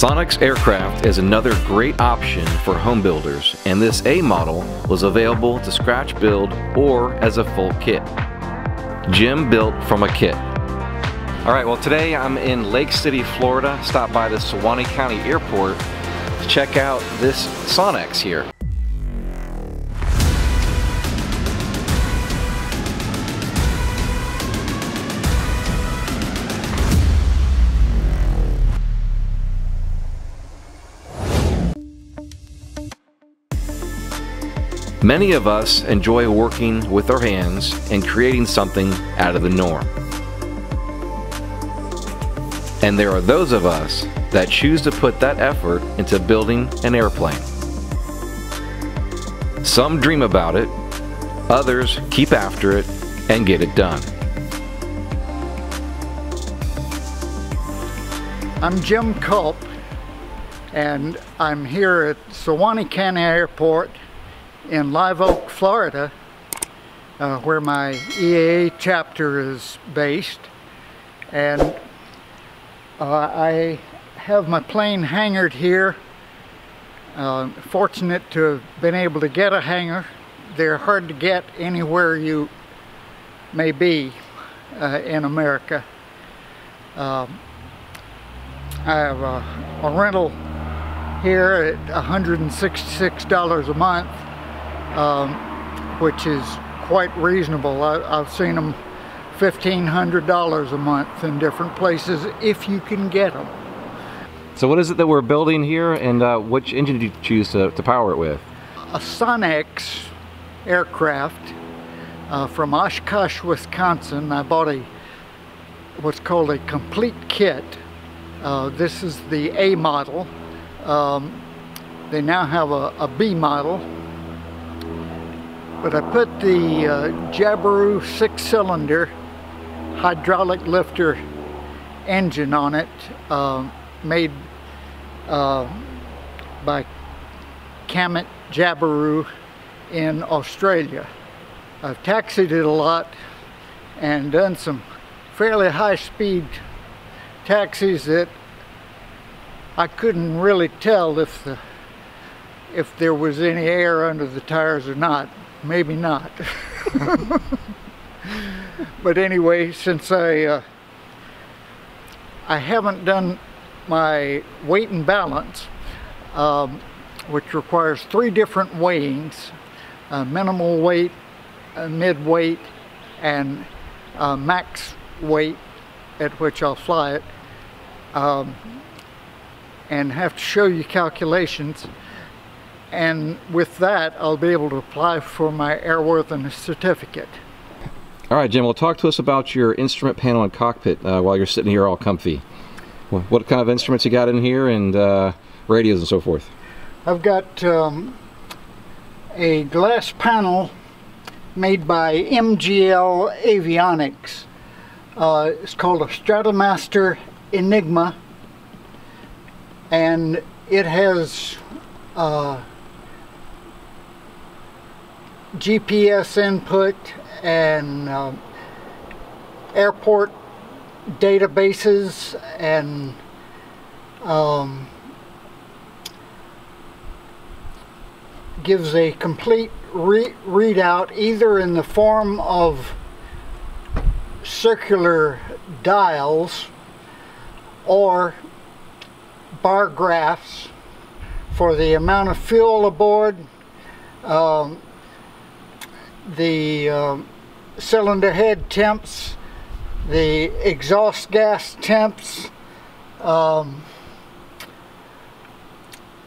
Sonex aircraft is another great option for home builders, and this A model was available to scratch build or as a full kit. Jim built from a kit. Alright, well today I'm in Lake City, Florida. Stopped by the Suwannee County Airport to check out this Sonex here. Many of us enjoy working with our hands and creating something out of the norm. And there are those of us that choose to put that effort into building an airplane. Some dream about it, others keep after it and get it done. I'm Jim Culp, and I'm here at Suwannee County Airport in Live Oak, Florida, where my EAA chapter is based. And I have my plane hangared here. Fortunate to have been able to get a hangar. They're hard to get anywhere you may be in America. I have a rental here at $166 a month, which is quite reasonable. I've seen them $1,500 a month in different places if you can get them. So what is it that we're building here, and which engine did you choose to power it with? A Sonex aircraft from Oshkosh, Wisconsin. I bought what's called a complete kit. This is the A model. They now have a B model. But I put the Jabiru 6-cylinder hydraulic lifter engine on it, made by Cockpit Jabiru in Australia. I've taxied it a lot and done some fairly high-speed taxis that I couldn't really tell if there was any air under the tires or not. Maybe not. But anyway, since I haven't done my weight and balance, which requires 3 different weighings, minimal weight, mid-weight, and max weight at which I'll fly it, and have to show you calculations. And with that, I'll be able to apply for my airworthiness certificate. All right, Jim, well, talk to us about your instrument panel and cockpit while you're sitting here all comfy. What kind of instruments you got in here, and radios and so forth? I've got a glass panel made by MGL Avionics. It's called a Stratomaster Enigma, and it has GPS input and airport databases, and gives a complete readout either in the form of circular dials or bar graphs for the amount of fuel aboard, the cylinder head temps, the exhaust gas temps,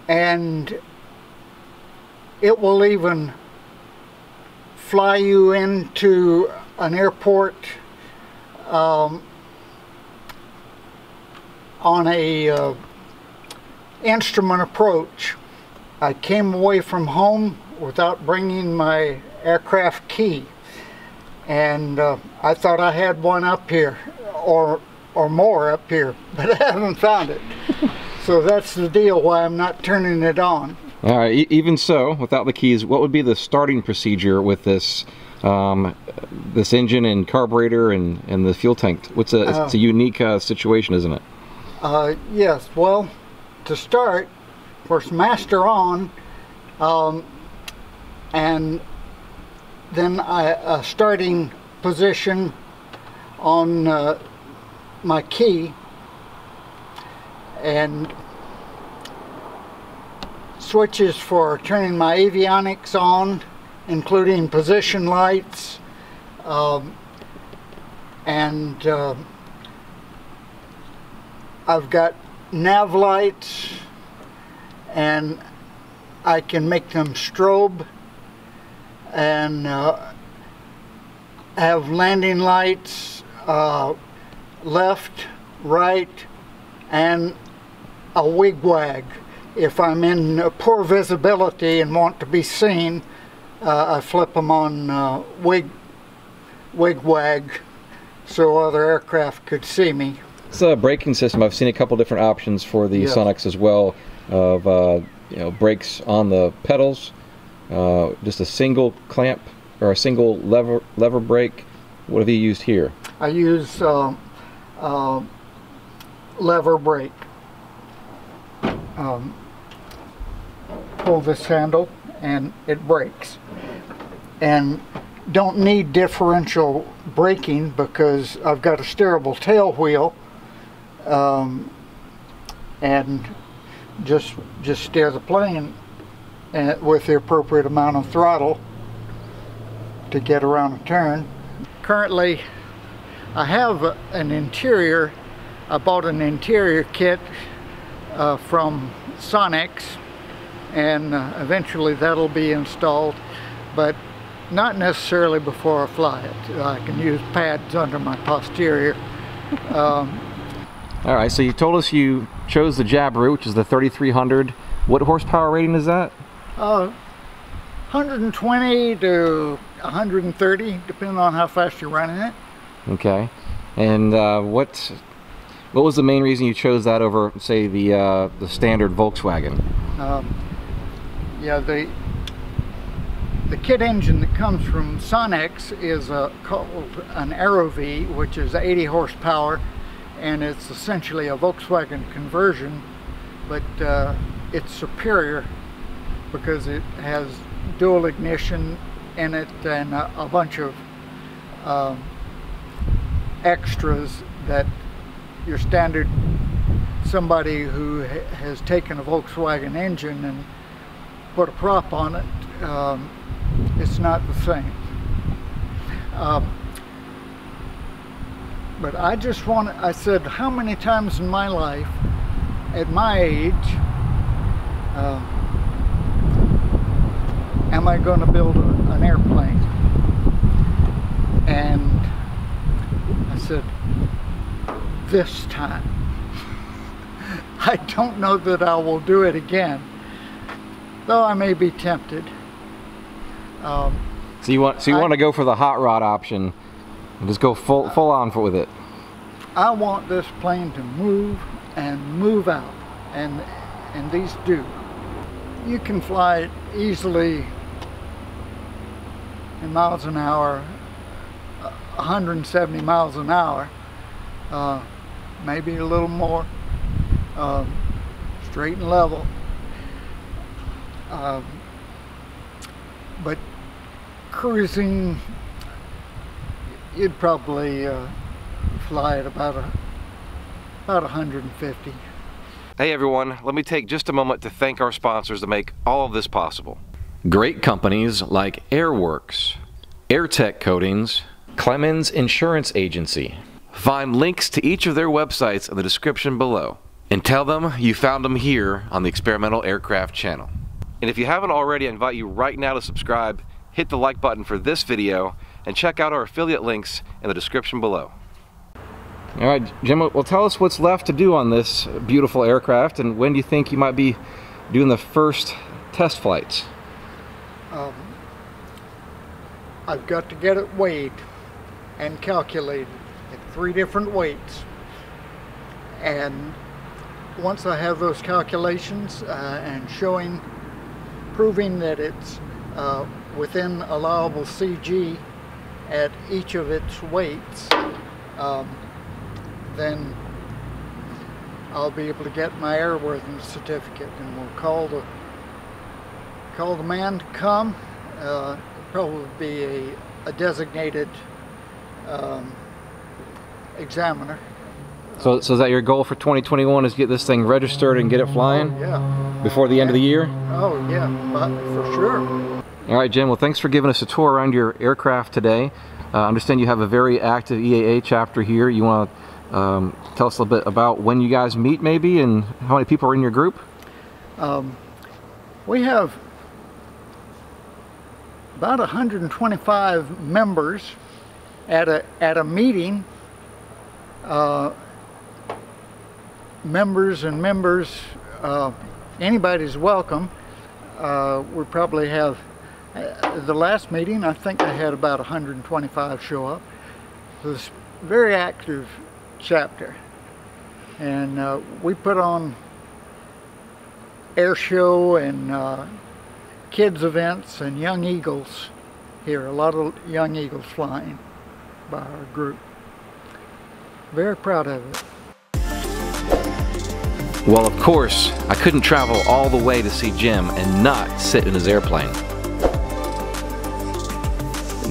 and it will even fly you into an airport on a instrument approach. I came away from home without bringing my aircraft key, and I thought I had one up here, or more up here, but I haven't found it. So that's the deal why I'm not turning it on. All right, even so, without the keys, what would be the starting procedure with this this engine and carburetor and the fuel tank? It's a unique situation, isn't it? Yes, well, to start, of course, master on, and then a starting position on my key, and switches for turning my avionics on, including position lights, and I've got nav lights, and I can make them strobe, and have landing lights left, right, and a wig-wag. If I'm in poor visibility and want to be seen, I flip them on wig-wag so other aircraft could see me. It's a braking system. I've seen a couple different options for the Sonex as well, of you know, brakes on the pedals, just a single clamp or a single lever brake. What have you used here? I use lever brake. Pull this handle and it brakes, and don't need differential braking because I've got a steerable tail wheel, and just steer the plane with the appropriate amount of throttle to get around a turn. Currently I have an interior. I bought an interior kit from Sonex, and eventually that'll be installed, but not necessarily before I fly it. I can use pads under my posterior. Alright, so you told us you chose the Jabiru, which is the 3300. What horsepower rating is that? 120 to 130, depending on how fast you're running it. Okay. And what was the main reason you chose that over, say, the standard Volkswagen? Yeah, the kit engine that comes from Sonex is called an AeroV, which is 80 horsepower, and it's essentially a Volkswagen conversion, but it's superior because it has dual ignition in it and a bunch of extras that your standard, somebody who has taken a Volkswagen engine and put a prop on it, it's not the same. But I just I said, how many times in my life, at my age, am I going to build an airplane? And I said, this time. I don't know that I will do it again, though I may be tempted. So you want to go for the hot rod option and just go full on with it. I want this plane to move and move out, and these do. You can fly it easily in miles an hour, 170 miles an hour, maybe a little more, straight and level. But cruising, you'd probably fly at about 150. Hey everyone, let me take just a moment to thank our sponsors that make all of this possible. Great companies like Airworx, Airtech Coatings, Clemens Insurance Agency. Find links to each of their websites in the description below, and tell them you found them here on the Experimental Aircraft channel. And if you haven't already, I invite you right now to subscribe, hit the like button for this video, and check out our affiliate links in the description below. All right, Jim, well, tell us what's left to do on this beautiful aircraft, and when do you think you might be doing the first test flights? I've got to get it weighed and calculated at 3 different weights, and once I have those calculations and proving that it's within allowable CG at each of its weights, then I'll be able to get my airworthiness certificate, and we'll call the man to come. Probably be a designated examiner. So is that your goal for 2021, is get this thing registered and get it flying? Yeah. Before the end of the year? Oh yeah, but for sure. All right, Jim, well, thanks for giving us a tour around your aircraft today. I understand you have a very active EAA chapter here. You want to tell us a little bit about when you guys meet maybe, and how many people are in your group? We have about 125 members at a meeting. Members, anybody's welcome. We probably have, the last meeting, I think I had about 125 show up. So it's a very active chapter. And we put on air show and kids events and young eagles here. A lot of young eagles flying by our group. Very proud of it. Well, of course, I couldn't travel all the way to see Jim and not sit in his airplane.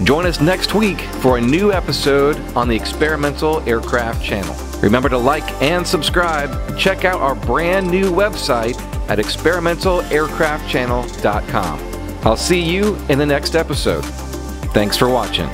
Join us next week for a new episode on the Experimental Aircraft channel. Remember to like and subscribe. Check out our brand new website at experimentalaircraftchannel.com. I'll see you in the next episode. Thanks for watching.